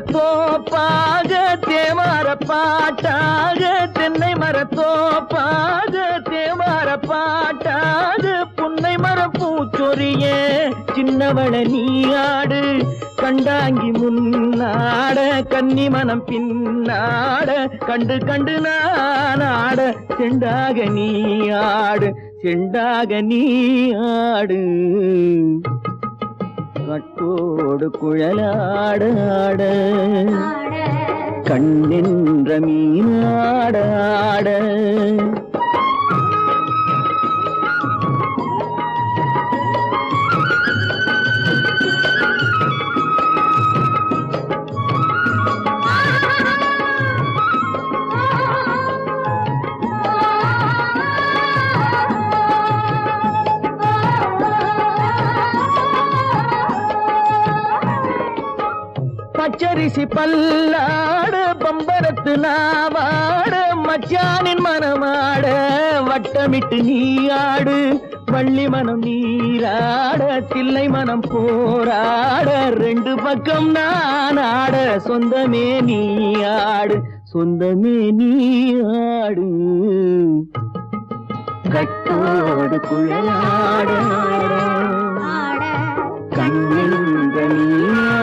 மரத்தோப்பாக தேவார பாட்டாக தென்னை மரத்தோப்பாக தேவார பாட்டாக புன்னை மரப்பூச்சொரிய சின்னவள நீயாடு கண்டாங்கி முன்னாட கன்னி மனம் பின்னாட கண்டு கண்டு நானாட செண்டாக நீயாடு செண்டாக நீயாடு கட்டோடு குழலாடாட கண்ணென்ற மீனாடாட பச்சரிசி பல்லாட பம்பரத்து நாவாட மச்சானின் மனமாட வட்டமிட்டு நீயாடு வள்ளி மனம் நீராட தில்லை மனம் போராட ரெண்டு பக்கம் நானாட சொந்தமே நீயாடு சொந்தமே நீயாடு கட்டோடு குழலாட கண்ணென்ற நீயாட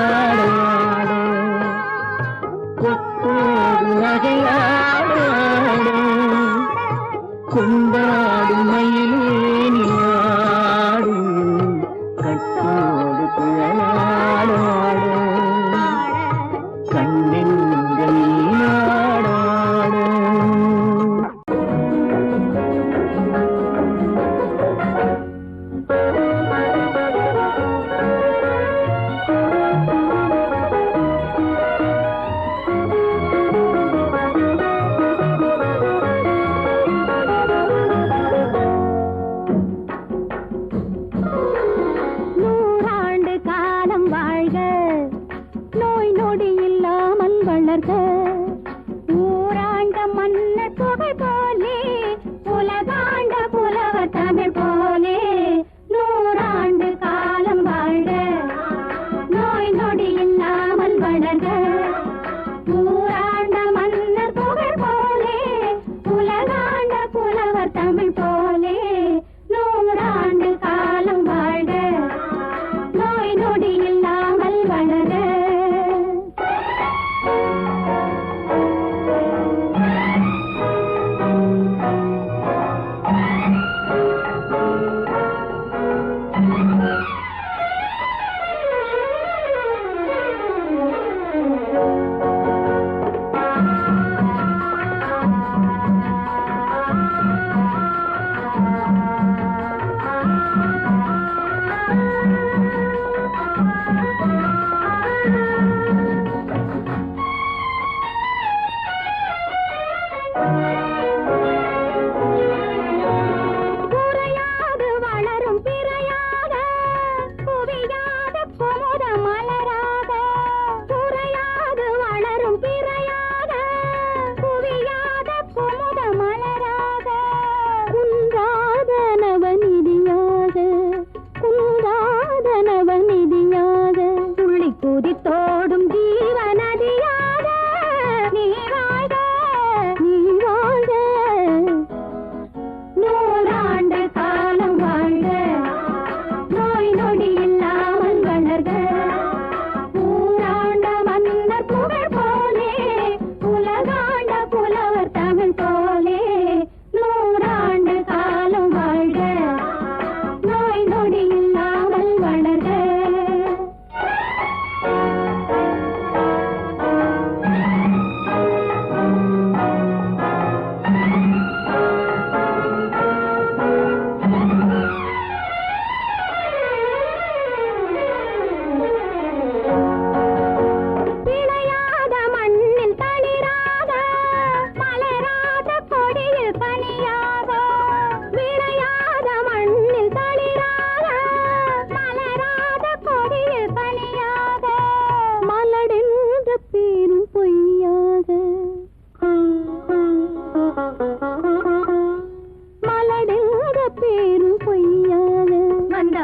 கொண்டாடு மயிலேனியாடு கட்டோடு குழலாட கண்ணென்ற நீயாட ஊராண்ட மன்னர் புகழ் போலே உலகாண்ட புலவர் தமிழ் போலே நூறாண்டு காலம் வாழ்க நோய் நொடி இல்லாமல் வளர்க ஊராண்ட மன்னர் புகழ் போலே உலகாண்ட புலவர் தமிழ் போலே நூறாண்டு காலம் வாழ்க நோய் நொடி இல்லாமல் வளர்க தோடும் ஜீவநதியாக நீ வாழ்க நீ வாழ்க நூறாண்டு காலம் வாழ்க நோய் நொடி இல்லாமல் வளர்க ஊராண்ட மன்னர் புகழ் போலே உலகாண்ட புலவர் தமிழ் போலே நூறாண்டு காலம் வாழ்க நோய் நொடி இல்லாமல் வளர்க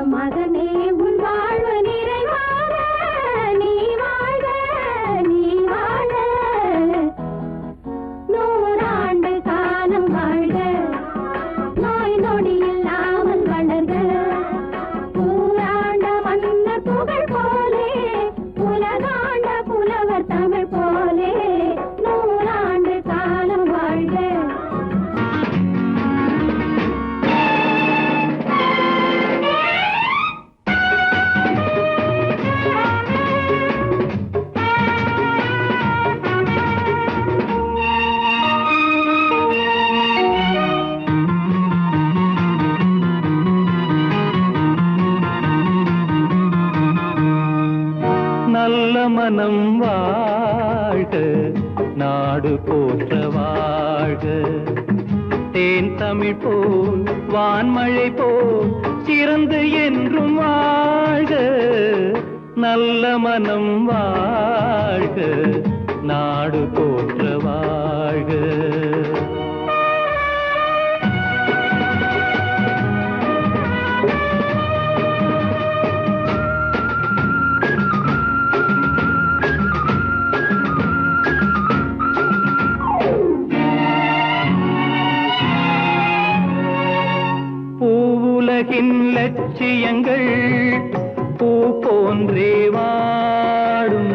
மகனே உன் வாழ்வு நிறைவாக நீ வாழ்க நீ மனம் வாழ்க, நாடு போற்ற வாழ்க. தேன் தமிழ் போல் வான்மழை போல் சிறந்து என்றும் வாழ்க, நல்ல மனம் வாழ்க, நாடு போற்ற வாழ்க. பூவுலகின் லட்சியங்கள் பூ போன்றே வாடும்,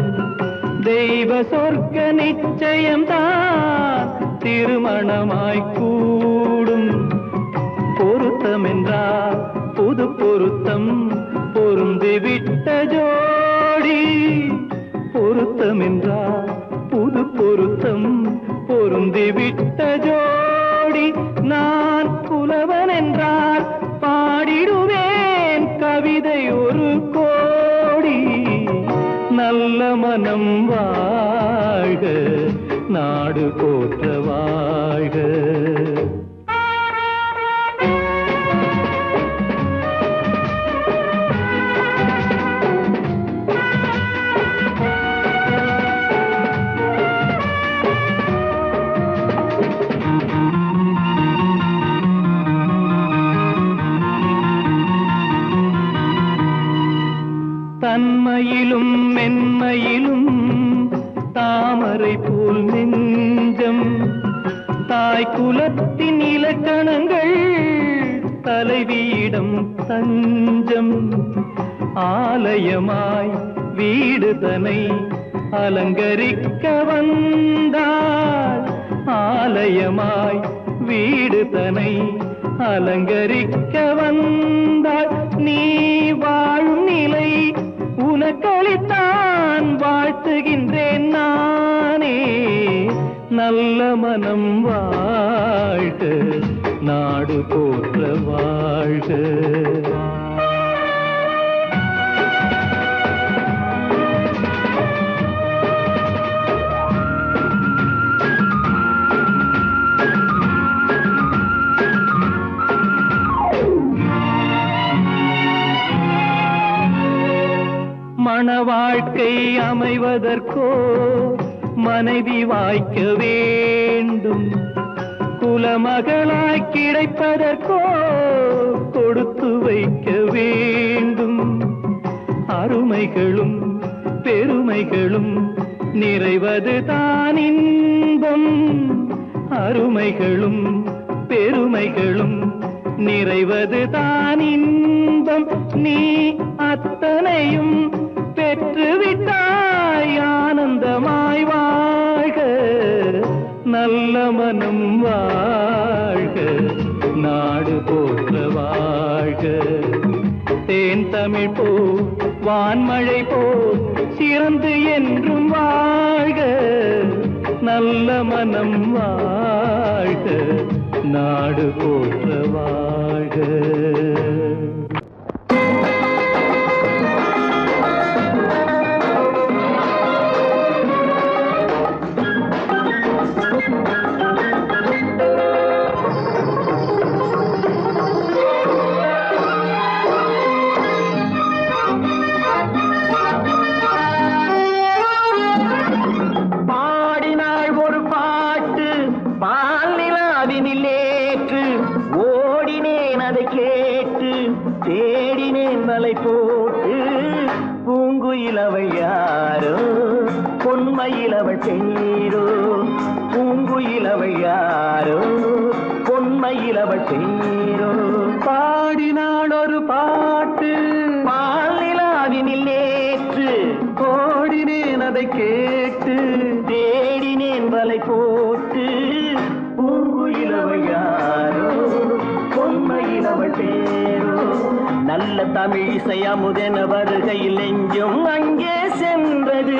தெய்வ சொர்க்க நிச்சயம்தான் திருமணமாய் கூடும். பொருத்தம் என்றால் புது பொருத்தம் பொருந்திவிட்ட ஜோடி, பொருத்தம் என்றால் புது பொருத்தம் பொருந்திவிட்ட ஜோடி. நான் புலவன் என்றால் பாடிடுவேன் கவிதை ஒரு கோடி. நல்ல மனம் வாழ்க, நாடு போற்ற வாழ்க. தன்மையிலும் மென்மையிலும் தாமரை போல் நெஞ்சம், தாய் குலத்தின் இலக்கணங்கள் தலைவியிடம் தஞ்சம். ஆலயமாய் வீடு தனை அலங்கரிக்க வந்தாள், ஆலயமாய் வீடு தனை அலங்கரிக்க வந்தாள். நீ வாழும் நிலை உனக்களித்தான் வாழ்த்துகின்றேன் நானே. நல்ல மனம் வாழ்க, நாடு போற்ற வாழ்க. மண வாழ்க்கை அமைவதற்கோ மனைவி வாய்க்க வேண்டும், குலமகளாய் கிடைப்பதற்கோ கொடுத்து வைக்க வேண்டும். அருமைகளும் பெருமைகளும் நிறைவது தான் இன்பம், அருமைகளும் பெருமைகளும் நிறைவது தான் இன்பம். நீ அத்தனையும் பெற்றுவிட்டாய் ஆனந்தமாய் வாழ்க, நல்ல மனம் வாழ்க, நாடு போற்ற வாழ்க. தேன் தமிழ் போ வான்மழை போ சிறந்து என்றும் வாழ்க, நல்ல மனம் வாழ்க, நாடு போற்ற வாழ்க. தேடினேன் வலை போட்டு பூங்குயிலவள் யாரோ பொன்மையிலவள் தேரோ, பூங்குயிலவள் யாரோ பொன்மையிலவள் தேரோ. பாடினாள் ஒரு பாட்டு பாலிலாவினில் நேற்று, ஓடினேன் அதை கேட்டு தேடினேன் வலை போட்டு பூங்குயிலவள் யாரோ பொன்மையிலவள் தேரோ. நல்ல தமிழ் இசை அமுதென வருகையில் நெஞ்சும் அங்கே சென்றது,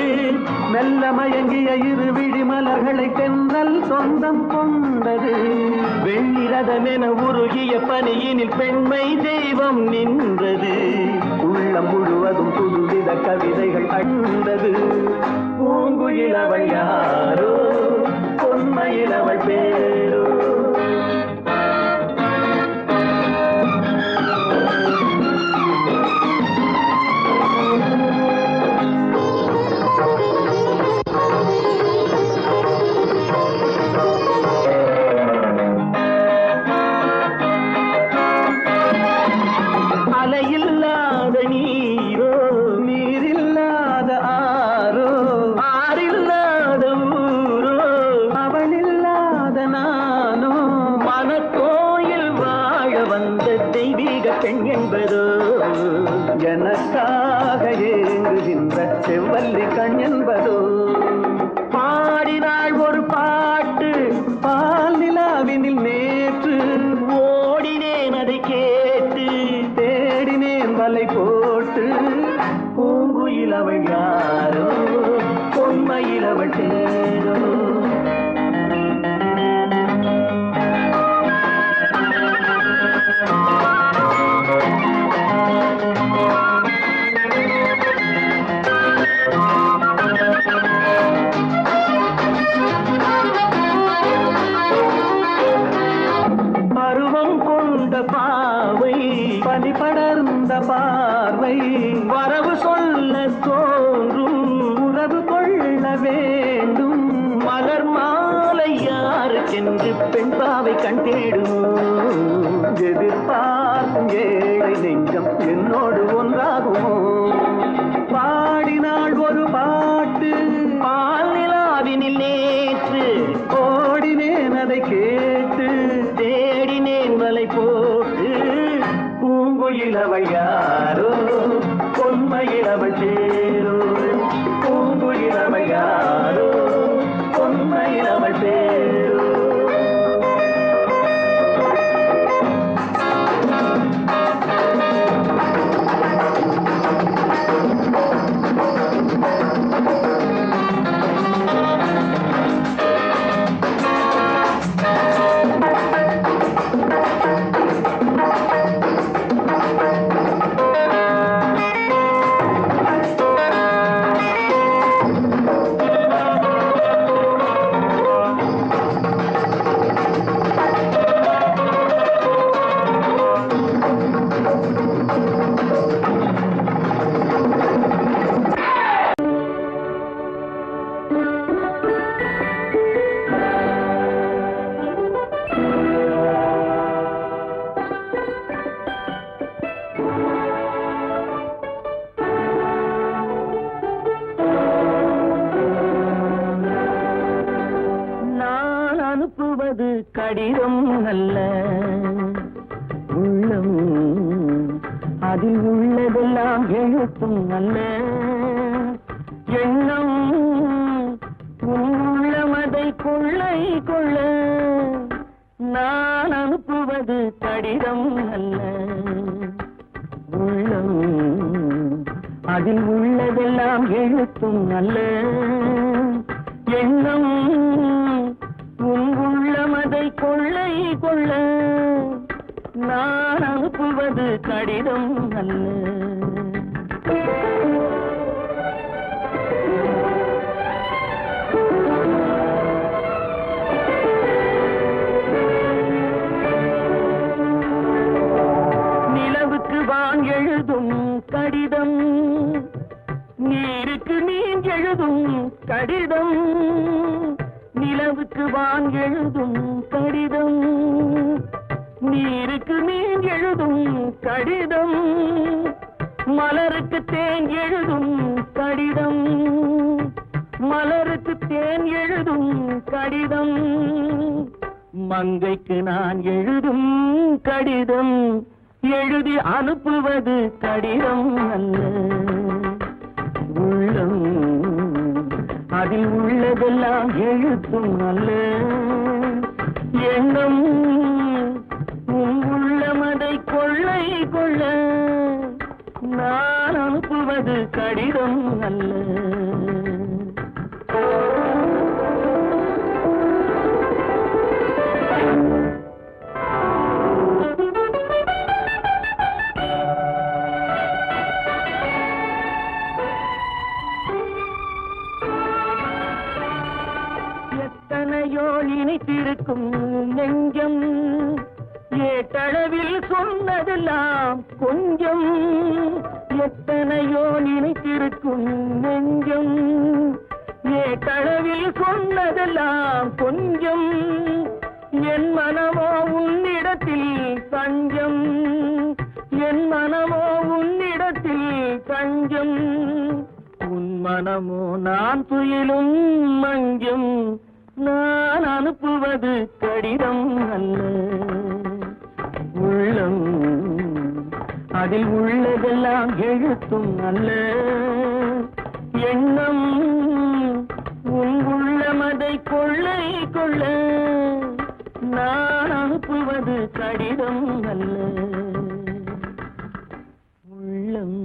மெல்ல மயங்கிய இரு விழி மலர்களை தென்றல் சொந்தம் கொண்டது. வெள்ளிரதமென உருகிய பனியினில் பெண்மை தெய்வம் நின்றது, உள்ளம் முழுவதும் முழுவதும் புதுவித கவிதைகள் அழுந்தது. பூங்குயில் அவள் யாரோ, பொன்மையில் அவள் பேரோ. அலையில்லாத நீரோ, நீரில்லாத ஆரோ, ஆறில்லாத ஊரோ, அவளில்லாத நானோ. மனக்கோயில் வாழ வந்த தெய்வீக பெண் என்பதோ, எனக்காக ஏங்குகின்ற செவ்வல்லி கண் என்பதோ. பாடினாள் ஒரு பாட்டு பால் நிலாவினில் நேற்று, ஓடினேன் அதை கேட்டு, தேடினேன் வலை போட்டு. பூங்குயில் அவள் யாரோ, பொன்மையில் அவள் தேரோ. பருவம் கொண்ட பாவை, பனி படர்ந்த பார்வை, வரவு சொல்ல தோன்றும், உறவு கொள்ள வேண்டும். மலர் மாலை யாருக்கென்று பெண் பாவை கண் தேடும். எதிர்பார்க்கும் ஏழை நெஞ்சம் என்னோடு ஒன்றாகுமோ. பாடினாள் ஒரு பாட்டு பால் நிலாவினில் நேற்று, ஓடினேன் அதை கேட்டு, தேடினேன் வலை போட்டு. பூங்குயில் அவள் யாரோ, பொன்மையில் அவள் சேரோ. பூங்குயில் அவள் யாரோ, பொன்மையில் அவள் சேரோ. அனுப்புவது கடிதம் அல்ல, உள்ளம் அதில் உள்ளதெல்லாம் எழுத்தும் அல்ல. எண்ணம் உள்ளமதை கொள்ளை கொள்ள. நான் அனுப்புவது கடிதம் அல்ல, உள்ளம் அதில் உள்ளதெல்லாம் எழுத்தும் அல்ல. எண்ணம் உள்ளமதை கொள்ளை கொள்ள. நான் அனுப்புவது கடிதம் அல்ல. நிலவுக்கு வான் எழுதும் கடிதம், நீருக்கு நீர் எழுதும் கடிதம். நிலவுக்கு வான் எழுதும் கடிதம், நீருக்கு நீர் எழுதும் கடிதம். மலருக்கு தேன் எழுதும் கடிதம், மலருக்கு தேன் எழுதும் கடிதம். மங்கைக்கு நான் எழுதும் கடிதம், எழுதி அனுப்புவது கடிதம் அல்ல. உள்ளம் அதில் உள்ளதெல்லாம் எழுத்தும் அல்ல. எண்ணம் உள்ளமதை கொள்ளை கொள்ள. நான் அனுப்புவது கடிதம் அல்ல. இருக்கும் நெஞ்சம் ஏட்டளவில் சொன்னதெல்லாம் கொஞ்சம் எத்தனையோ நினைத்திருக்கும் நெஞ்சம் ஏட்டளவில் சொன்னதெல்லாம் கொஞ்சம் என் மனமோ உன்னிடத்தில் தஞ்சம் என் மனமோ உன்னிடத்தில் தஞ்சம் உன் மனமோ நான் துயிலும் மஞ்சம் நான் அனுப்புவது கடிதம் அல்ல உள்ளம் அதில் உள்ளதெல்லாம் எழுத்தும் அல்ல எண்ணம் உன் உள்ளமதை கொள்ளை கொள்ள நான் அனுப்புவது கடிதம் அல்ல உள்ளம்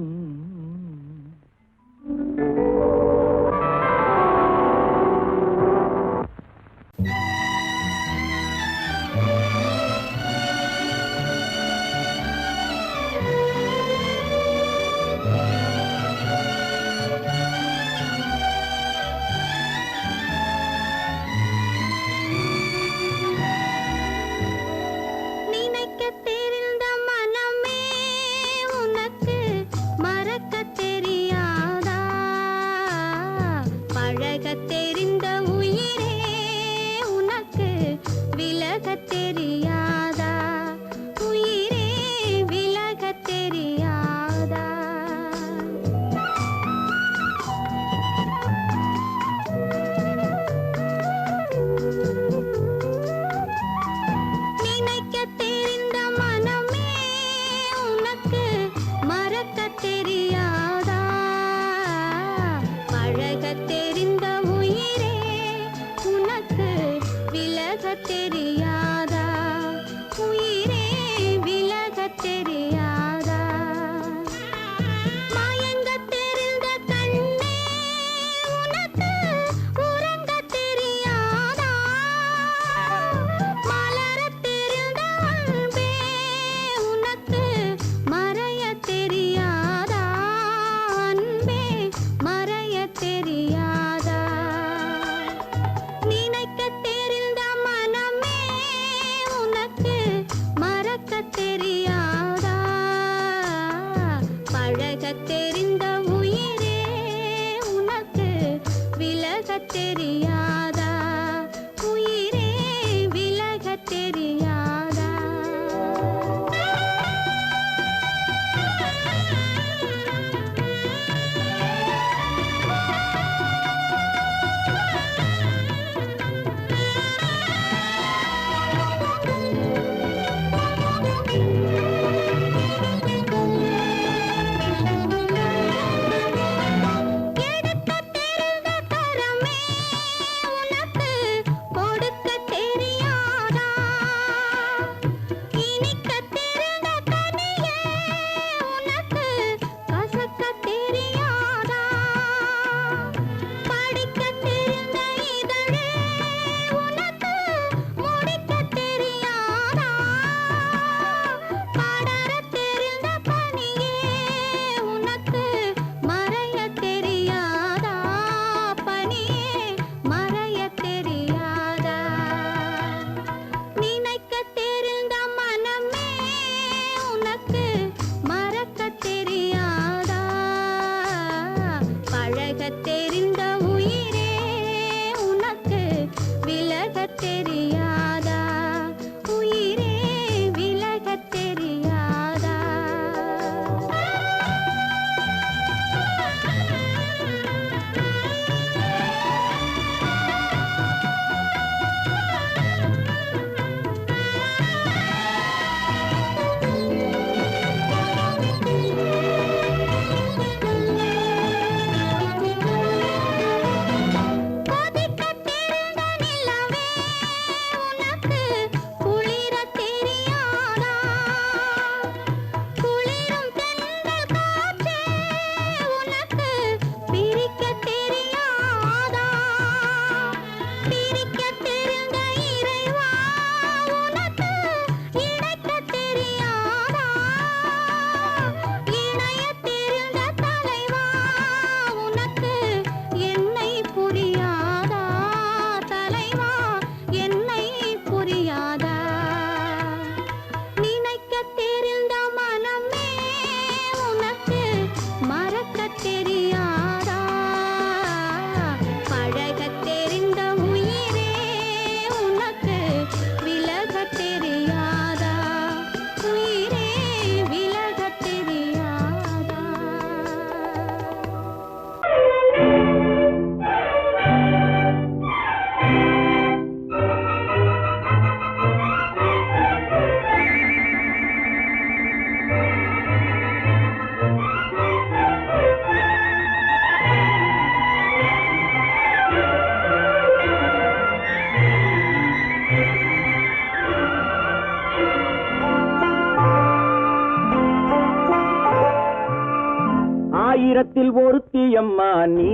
ஆயிரத்தில் ஒருத்தியம்மா நீ,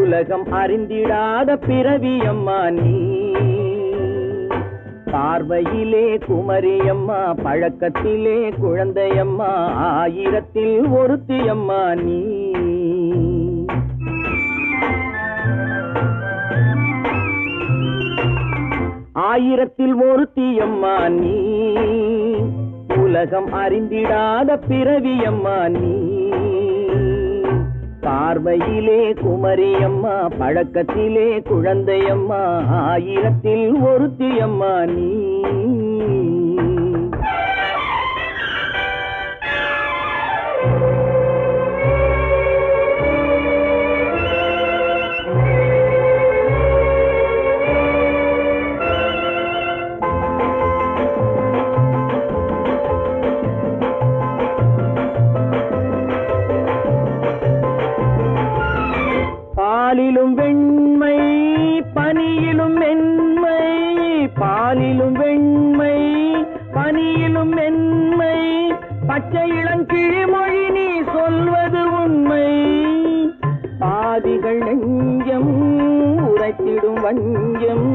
உலகம் அறிந்திடாத பிறவியம்மா நீ. பார்வையிலே குமரியம்மா, பழக்கத்திலே குழந்தையம்மா, ஆயிரத்தில் ஒருத்தியம்மா நீ. ஆயிரத்தில் ஒருத்தியம்மா நீ, உலகம் அறிந்திடாத பிறவியம்மா நீ. பார்வையிலே குமரியம்மா, பழக்கத்திலே குழந்தையம்மா, ஆயிரத்தில் ஒருத்தியம்மா நீ. பாலிலும் வெண்மை பனியிலும் மென்மை, பாலிலும் வெண்மை பனியிலும் மென்மை, பச்சை இளங்கிழிமொழி நீ சொல்வது உண்மை. பாதிகள் நெஞ்சம் உரைத்திடும் வஞ்சம்,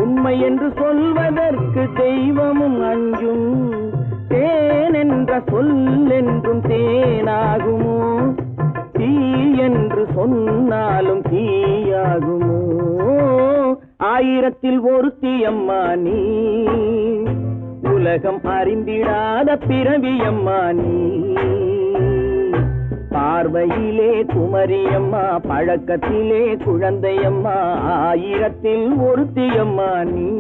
உண்மை என்று சொல்வதற்கு தெய்வமும் அஞ்சும். தேன் என்ற சொல் என்றும் தேனாகுமோ, தீ என்று சொன்னாலும் தீயாகுமோ. ஆயிரத்தில் ஒருத்தியம்மா நீ, உலகம் அறிந்திடாத பிறவியம்மா நீ. பார்வையிலே குமரியம்மா, பழக்கத்திலே குழந்தையம்மா, ஆயிரத்தில் ஒருத்தியம்மா நீ.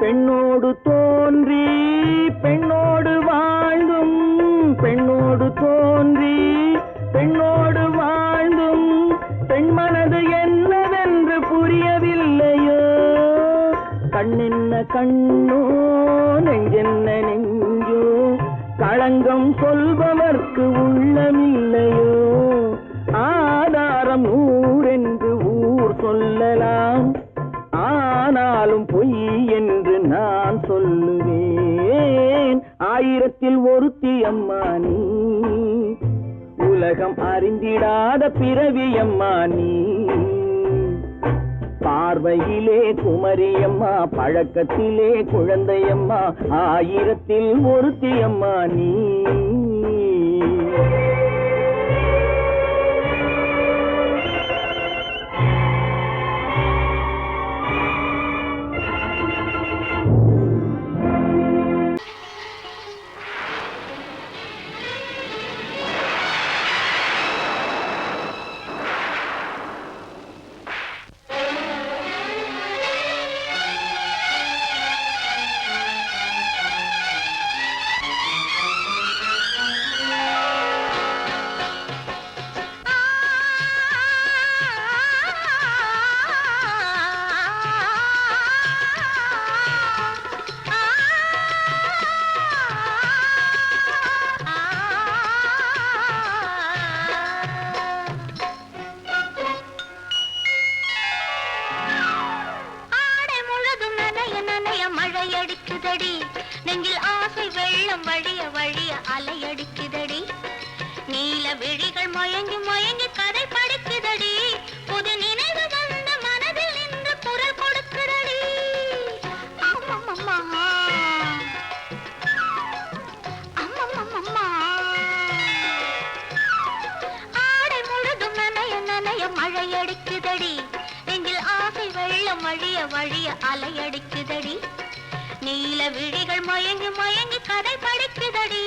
பெண்ணோடு தோன்றி பெண்ணோடு வாழ்ந்தும், பெண்ணோடு தோன்றி பெண்ணோடு வாழ்ந்தும், பெண்மனது என்னவென்று புரியவில்லையோ. கண்ணென்ன கண்ணோ, நெஞ்சென்ன நெஞ்சோ, களங்கம் சொல்பவர்க்கு உள்ளமில்லையோ. ஆதாரம் நூறென்று ஊர் சொல்லலாம், ஆனாலும் பொய் என்று நான் சொல்லுவேன். ஆயிரத்தில் ஒருத்தியம்மா நீ, உலகம் அறிந்திடாத பிறவியம்மா நீ. பார்வையிலே குமரியம்மா, பழக்கத்திலே குழந்தையம்மா, ஆயிரத்தில் ஒருத்தியம்மா நீ. அலையடிக்குதடி, நீல விழிகள் மயங்கி மயங்கி கதை படிக்குதடி,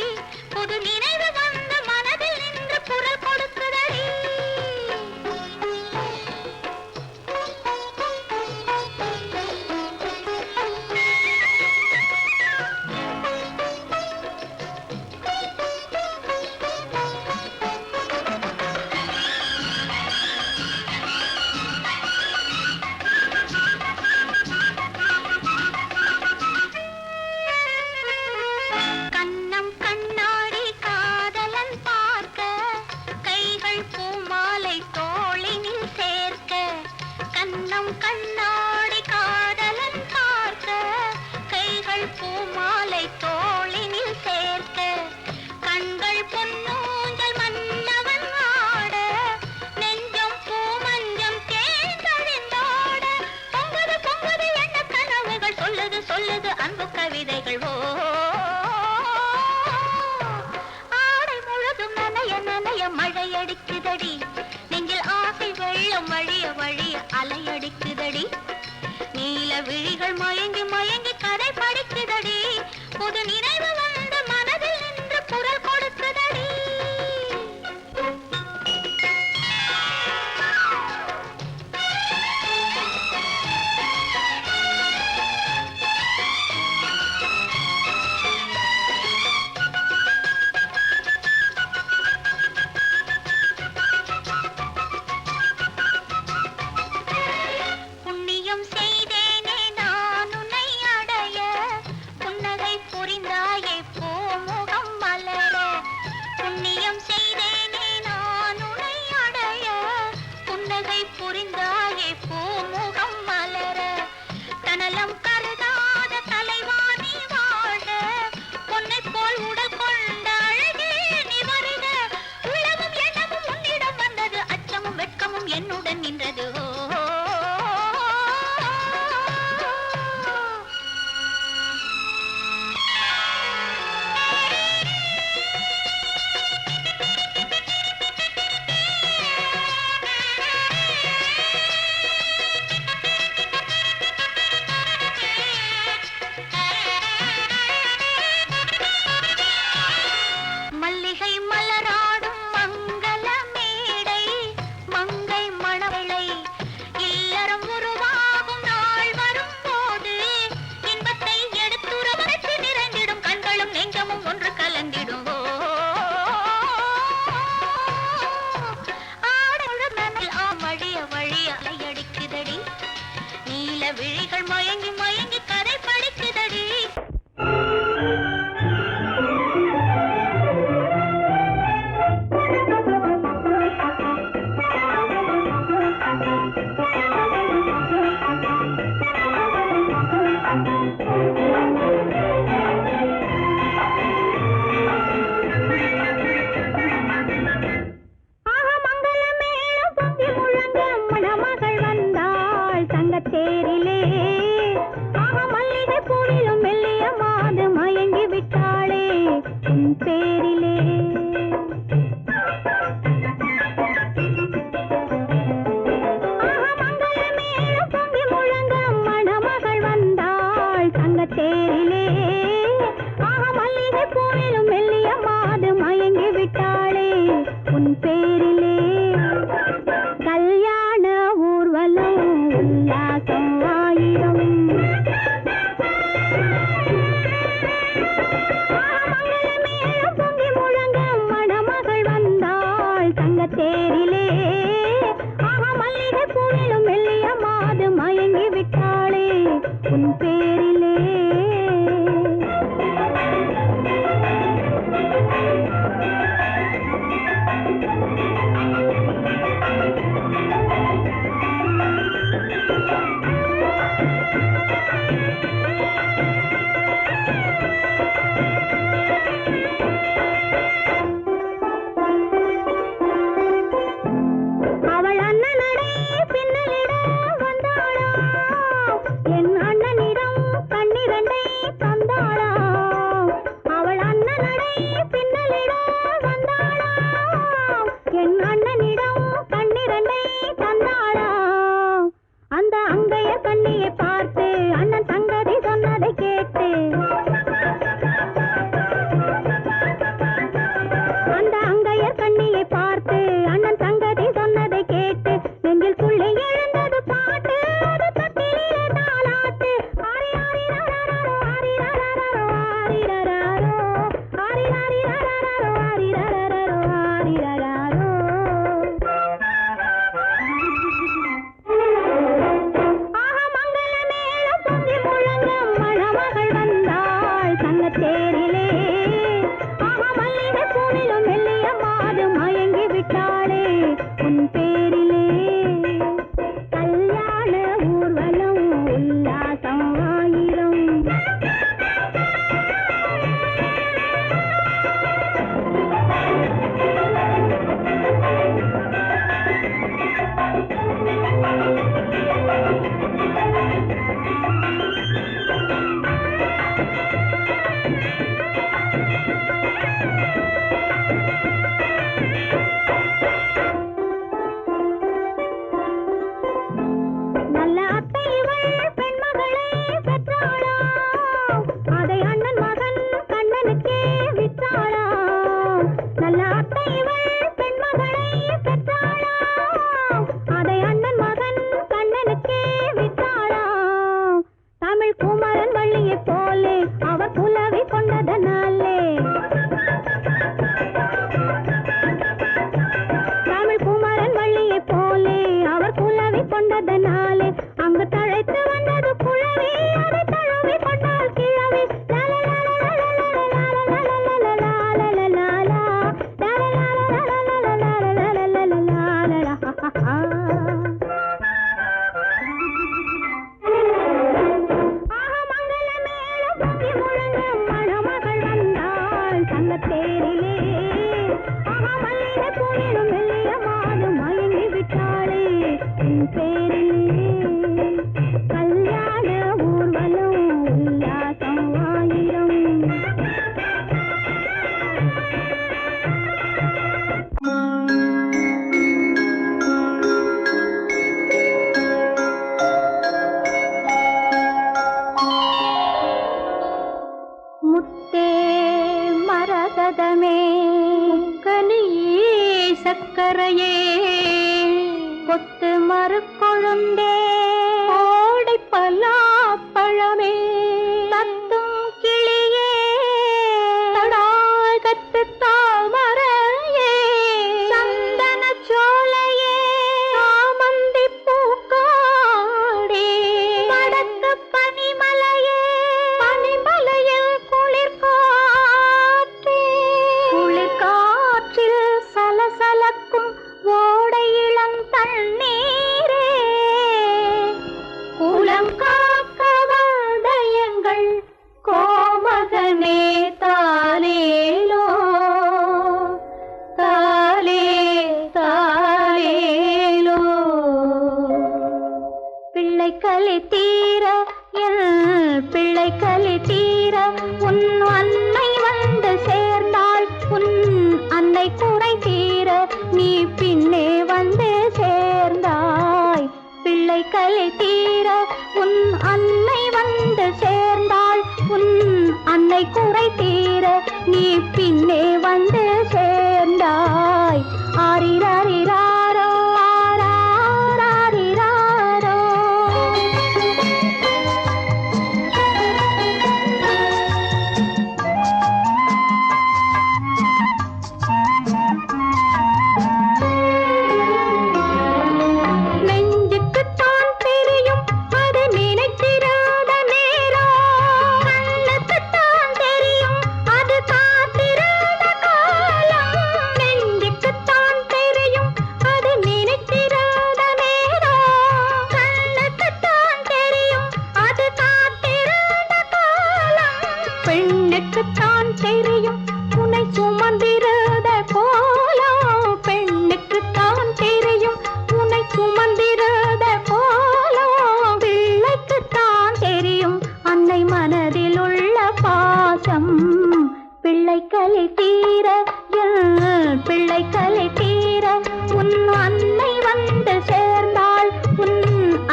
புது நினைவு வந்து மனதில் நின்று குரல் கொடுக்குதடி. முகம் கண்ணாடி காதலன் பார்க்க, கைகள் பூமாலை தோளினில் சேர்க்க, கண்கள் பொன்னூஞ்சல் மன்னவன் ஆட, நெஞ்சம் பூமஞ்சம் தேர்ந்தழிந்தோட, பொங்குது பொங்குது எண்ண கனவுகள், சொல்லுது சொல்லுது அன்பு கவிதைகள். ஓ ஆடை முழுதும் நனைய நனைய மழையடிக்குதடி, நெஞ்சில் ஆசை வெள்ளம் வழிய வழிய அலையடிக்குதடி, நீல விழிகள் மயங்கி மயங்கி கதை படிக்குதடி, புது நினைவு வந்து மனதில் நின்று குரல் கொடுக்குதடி. புண்ணியம் செய்தேனே நான் உன்னை அடைய, புன்னகை புரிந்தாயே பூமுகம் மலர, புண்ணியம் செய்தேனே நான் உன்னை அடைய, புன்னகை புரிந்தாயே பூமுகம் மலர, தனலம் கருதாத தலைவாணி வாழ, பொன்னை போல் உடல் கொண்ட அழகே நீ வருக, உள்ளமும் எண்ணமும் உன்னிடம் வந்தது, அச்சமும் வெட்கமும் என்னுடன் நின்றது. மல்லிகை மலராடும் மங்கள மேடை, மங்கை மணவளை, இல்லறம் உருவாகும் நாள் வரும் போது, இன்பத்தை எடுத்துறவரைத்து நிறைந்திடும் கண்களும் நெஞ்சமும் ஒன்று கலந்திடும். ஆடல் வழிய வழிய அலையடிக்குதடி, நீல விழிகள் மயங்கி மயங்கி கதை படிக்குதடி. மணமகள் வந்தாள் தங்கத்தேரிலே, மல்லிகை பூவிலும் மெல்லிய மாது மயங்கி விட்டாளே உன் பேரிலே. மங்களமேளம் பொங்கி முழங்க மணமகள் வந்தாள் தங்கத்தேரிலே, மல்லிகை பூவிலும் மெல்லிய மாது மயங்கி விட்டாளே உன் பேரிலே. கல்யாண ஊர்வலம் உல்லாசம் ஆயிரம், மங்களமேளம் பொங்கி முழங்க மணமகள் வந்தாள் தங்கத்தேரிலே, மல்லிகை பூவிலும் மெல்லிய மாது மயங்கி விட்டாளே உன் பேரிலே. அவள் அண்ணனடை பின்னலிட வந்தாளா, என் அண்ணனிடம் கண்ணிரண்டை தந்தாளா. அவள் அண்ணனடை பின்னலிட வந்தாளா, என் அண்ணனிடம் கண்ணிரண்டை தந்தாளா. அந்த அங்கைய கண்ணியை பார்த்து அண்ணன் சங்கதி சொன்னதை கேட்டு, அந்த அங்கையர் கண்ணியை பார்த்து அண்ணன் சங்கதி சொன்னதை கேட்டு, நெஞ்சில் துள்ளி எழுந்தது பாட்டு, அது தொட்டிலே தாலாட்டு. ஆரி ஆரி ரரரரோ, ஆரி ரரரரோ, ஆரி ரரரோ, ஆரி ஆரி ரரரரோ, ஆரி ரரரரோ, ஆரி ரரரோ. மங்களமேளம் நிலவே அங்கு தழைத்து வந்தது குழவே அதை தழுவி கொண்டால் கிழவே மணமகள் வந்தாள் தங்கத்தேரிலே மல்லிகை பூவிலும் மெல்லிய மாது மயங்கி விட்டாளே என் பேரிலே கல்யாண ஊர்வலம் உல்லாசம் ஆயிரம் முத்தே மரகதமே கனியே சக்கரையே கொத்து மறுக்கொழுந்தே ஓடை பலாப்பழமே தத்தும் கிளியே தடாகத்து தாமரையே சந்தன சோலையே சாமந்தி பூக்காடே வடக்கு பனிமலையே பனிமலையில் குளிர்காற்றில் சலசலக்கும் ஓடை இளந்தண்ணீரே குலம் காக்க வந்தயங்கள் கோமகனே தாலேலோ தாலே தாலேலோ பிள்ளை கலி தீர என் பிள்ளை கலி தீர உன் அன்னை வந்து சேர்ந்தாள் உன் அன்னை குறை தீர நீ பின்னே வந்து சேர்ந்தாய் பிள்ளை கலி தீர உன் அன்னை வந்து சேர்ந்தாள் உன் அன்னை குறை தீர நீ பின்னே வந்து சேர்ந்தாய் ஆரிராரிராரோ ஆராரிராரோ நெஞ்சுக்குத்தான் தெரியும் அது நினைத்திராத நேரம் கண்ணுக்குத்தான் தெரியும் அது காத்திராத காலம் நெஞ்சுக்குத்தான் தெரியும் அது நினைத்திராத நேரம் கண்ணுக்குத்தான் தெரியும் அது காத்திராத காலம் பெண்ணுக்குத்தான் தெரியும் உன்னை சுமந்திராத கோலம் பெண்ணுக்குத்தான் தெரியும் உன்னை சுமந்திராத கோலம் பிள்ளைக்குத்தான் தெரியும் அன்னை மனதில் உள்ள பாசம் பிள்ளை கலை தீர என் பிள்ளை கலை தீர உன் அன்னை வந்து சேர்ந்தாள் உன்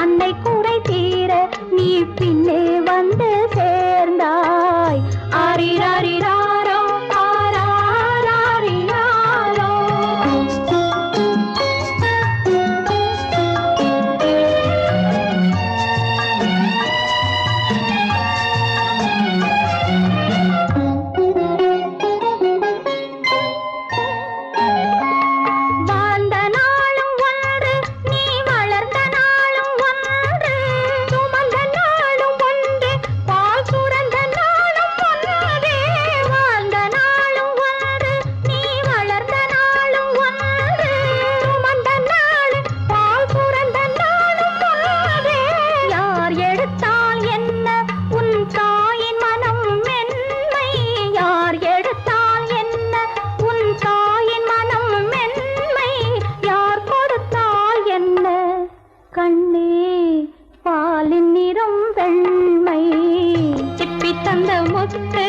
அன்னை குறை தீர நீ பின்னே வந்து சேர்ந்தாய் ஆரிராரிராரோ ஆராரிராரோ வாழ்ந்த நாளும் ஒன்று நீ வளர்ந்த நாளும் ஒன்று சுமந்த நாளும் ஒன்று பால் சுரந்த நாளும் ஒன்று வாழ்ந்த நாளும் ஒன்று நீ வளர்ந்த நாளும் ஒன்று சுமந்த நாளும் பால் சுரந்த நாளும் ஒன்று யார் எடுத்தால் என்ன உன் தாயின் மனம் மென்மை யார் எடுத்தால் என்ன உன் தாயின் மனம் மென்மை யார் கொடுத்தால் என்ன கண்ணே பாலின் நிறம் வெண்மை சிப்பி தந்த முத்து